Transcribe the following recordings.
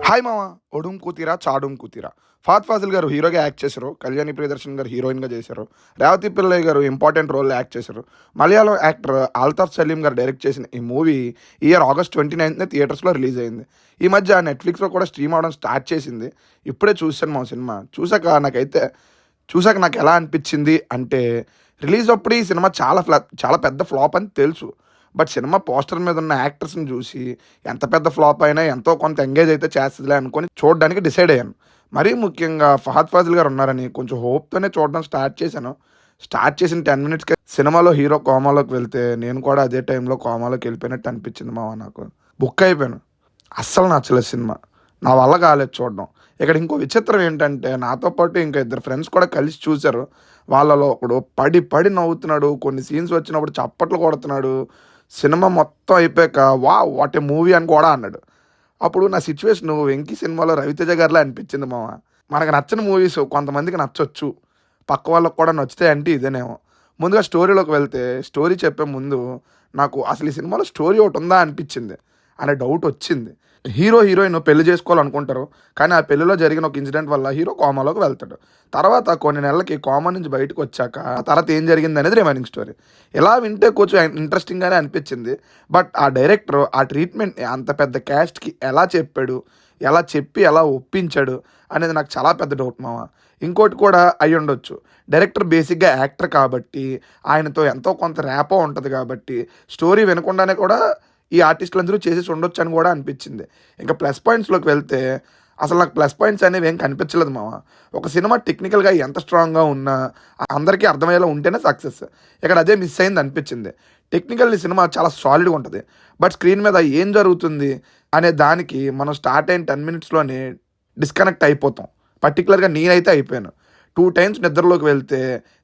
Hi మామ. ఒడుం కూతిరా చాడుం కూతిరా. ఫాత్ ఫాజిల్ గారు హీరోగా యాక్ట్ చేశారు. కళ్యాణి ప్రియదర్శన్ గారు హీరోయిన్గా చేశారు. రేవతి పిల్లయ్య గారు ఇంపార్టెంట్ రోల్లో యాక్ట్ చేశారు. మలయాళం యాక్టర్ అల్తాఫ్ సలీం గారు డైరెక్ట్ చేసిన ఈ మూవీ ఈ ఇయర్ ఆగస్ట్ 29th థియేటర్స్లో రిలీజ్ అయింది. ఈ మధ్య నెట్ఫ్లిక్స్లో కూడా స్ట్రీమ్ అవడం స్టార్ట్ చేసింది. ఇప్పుడే చూశాను మా సినిమా. చూసాక నాకు ఎలా అనిపించింది అంటే, రిలీజ్ అప్పుడు ఈ సినిమా చాలా పెద్ద ఫ్లాప్ అని తెలుసు. బట్ సినిమా పోస్టర్ మీద ఉన్న యాక్టర్స్ని చూసి ఎంత పెద్ద ఫ్లాప్ అయినా ఎంతో కొంత ఎంగేజ్ అయితే చేస్తుందిలే అనుకొని చూడడానికి డిసైడ్ అయ్యాను. మరీ ముఖ్యంగా ఫహద్ ఫాజిల్ గారు ఉన్నారని కొంచెం హోప్తోనే చూడడం స్టార్ట్ చేశాను. స్టార్ట్ చేసిన 10 minutesకే సినిమాలో హీరో కోమాలోకి వెళ్తే నేను కూడా అదే టైంలో కోమాలోకి వెళ్ళిపోయినట్టు అనిపించింది మావా. నాకు బుక్ అయిపోయాను. అస్సలు నచ్చలేదు సినిమా. నా వల్ల కాలేదు చూడడం. ఇక్కడ ఇంకో విచిత్రం ఏంటంటే, నాతో పాటు ఇంకా ఇద్దరు ఫ్రెండ్స్ కూడా కలిసి చూశారు. వాళ్ళలో ఒకడు పడి పడి నవ్వుతున్నాడు. కొన్ని సీన్స్ వచ్చినప్పుడు చప్పట్లు కొడుతున్నాడు. సినిమా మొత్తం అయిపోయాక వాట్ ఏ మూవీ అని కూడా అన్నాడు. అప్పుడు నా సిచ్యువేషన్ వెంకీ సినిమాలో రవితేజ గారిలా అనిపించింది మామ. మనకు నచ్చని మూవీస్ కొంతమందికి నచ్చొచ్చు, పక్క వాళ్ళకు కూడా నచ్చుతాయి అంటే ఇదేనేమో. ముందుగా స్టోరీలోకి వెళ్తే, స్టోరీ చెప్పే ముందు నాకు అసలు ఈ సినిమాలో స్టోరీ ఒకటి ఉందా అనిపించింది అనే డౌట్ వచ్చింది. హీరో హీరోయిన్ పెళ్లి చేసుకోవాలనుకుంటారు, కానీ ఆ పెళ్లిలో జరిగిన ఒక ఇన్సిడెంట్ వల్ల హీరో కోమాలోకి వెళ్తాడు. తర్వాత కొన్ని నెలలకి కోమా నుంచి బయటకు వచ్చాక ఆ తర్వాత ఏం జరిగింది అనేది రిమైనింగ్ స్టోరీ. ఇలా వింటే కొంచెం ఇంట్రెస్టింగ్గానే అనిపించింది. బట్ ఆ డైరెక్టర్ ఆ ట్రీట్మెంట్ అంత పెద్ద క్యాస్ట్కి ఎలా చెప్పాడు, ఎలా చెప్పి ఎలా ఒప్పించాడు అనేది నాకు చాలా పెద్ద డౌట్ మామ. ఇంకోటి కూడా అయి ఉండొచ్చు, డైరెక్టర్ బేసిక్గా యాక్టర్ కాబట్టి ఆయనతో ఎంతో కొంత ర్యాపో ఉంటుంది కాబట్టి స్టోరీ వినకుండానే కూడా ఈ ఆర్టిస్టులు అందరూ చేసేసి ఉండొచ్చు అని కూడా అనిపించింది. ఇంకా ప్లస్ పాయింట్స్లోకి వెళ్తే అసలు నాకు ప్లస్ పాయింట్స్ అనేవి ఏం కనిపించలేదు మామ. ఒక సినిమా టెక్నికల్గా ఎంత స్ట్రాంగ్గా ఉన్నా అందరికీ అర్థమయ్యేలా ఉంటేనే సక్సెస్. ఇక్కడ అదే మిస్ అయింది అనిపించింది. టెక్నికల్ సినిమా చాలా సాలిడ్గా ఉంటుంది, బట్ స్క్రీన్ మీద ఏం జరుగుతుంది అనే దానికి మనం స్టార్ట్ అయిన 10 minutesలోనే డిస్కనెక్ట్ అయిపోతాం. పర్టికులర్గా నేనైతే అయిపోయాను. 2 times నిద్రలోకి వెళ్తే,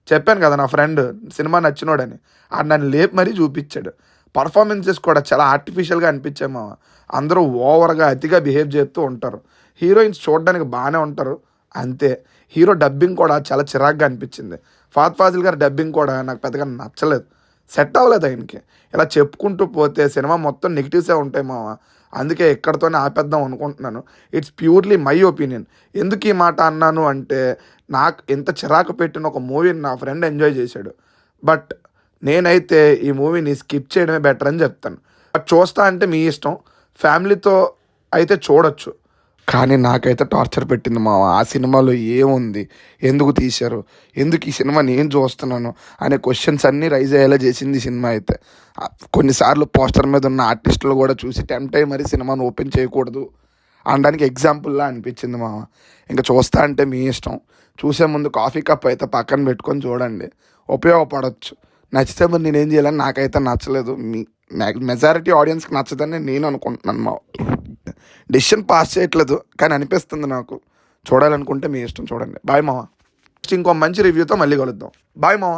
చెప్పాను కదా నా ఫ్రెండ్ సినిమా నచ్చినోడని, ఆడు నన్ను లేపి మరీ చూపించాడు. పర్ఫార్మెన్సెస్ కూడా చాలా ఆర్టిఫిషియల్గా అనిపించాయి మామ. అందరూ ఓవర్గా అతిగా బిహేవ్ చేస్తూ ఉంటారు. హీరోయిన్స్ చూడడానికి బాగానే ఉంటారు అంతే. హీరో డబ్బింగ్ కూడా చాలా చిరాగ్గా అనిపించింది. ఫహద్ ఫాజిల్ గారి డబ్బింగ్ కూడా నాకు పెద్దగా నచ్చలేదు, సెట్ అవ్వలేదు ఆయనకి. ఇలా చెప్పుకుంటూ పోతే సినిమా మొత్తం నెగిటివ్సే ఉంటాయి మామ. అందుకే ఎక్కడితోనే ఆపేద్దాం అనుకుంటున్నాను. It's purely my opinion. ఎందుకు ఈ మాట అన్నాను అంటే, నాకు ఎంత చిరాకు పెట్టిన ఒక మూవీని నా ఫ్రెండ్ ఎంజాయ్ చేశాడు. బట్ నేనైతే ఈ మూవీని స్కిప్ చేయడమే బెటర్ అని చెప్తాను. బట్ చూస్తా అంటే మీ ఇష్టం, ఫ్యామిలీతో అయితే చూడొచ్చు. కానీ నాకైతే టార్చర్ పెట్టింది మామ. ఆ సినిమాలో ఏముంది, ఎందుకు తీశారు, ఎందుకు ఈ సినిమా నేను చూస్తున్నాను అనే క్వశ్చన్స్ అన్నీ రైజ్ అయ్యేలా చేసింది ఈ సినిమా అయితే. కొన్నిసార్లు పోస్టర్ మీద ఉన్న ఆర్టిస్టులు కూడా చూసి టెంప్ట్ అయ్యి మరి సినిమాను ఓపెన్ చేయకూడదు అనడానికి ఎగ్జాంపుల్లా అనిపించింది మామ. ఇంకా చూస్తా అంటే మీ ఇష్టం. చూసే ముందు కాఫీ కప్ అయితే పక్కన పెట్టుకొని చూడండి, ఉపయోగపడవచ్చు. నచ్చితే మరి నేనేం చేయాలని, నాకైతే నచ్చలేదు. మెజారిటీ ఆడియన్స్కి నచ్చదని నేను అనుకుంటున్నాను మా. డెసిషన్ పాస్ చేయట్లేదు కానీ అనిపిస్తుంది నాకు. చూడాలనుకుంటే మీ ఇష్టం, చూడండి. బాయ్ మామ. ఇంకో మంచి రివ్యూతో మళ్ళీ కలుద్దాం. బాయ్ మామ.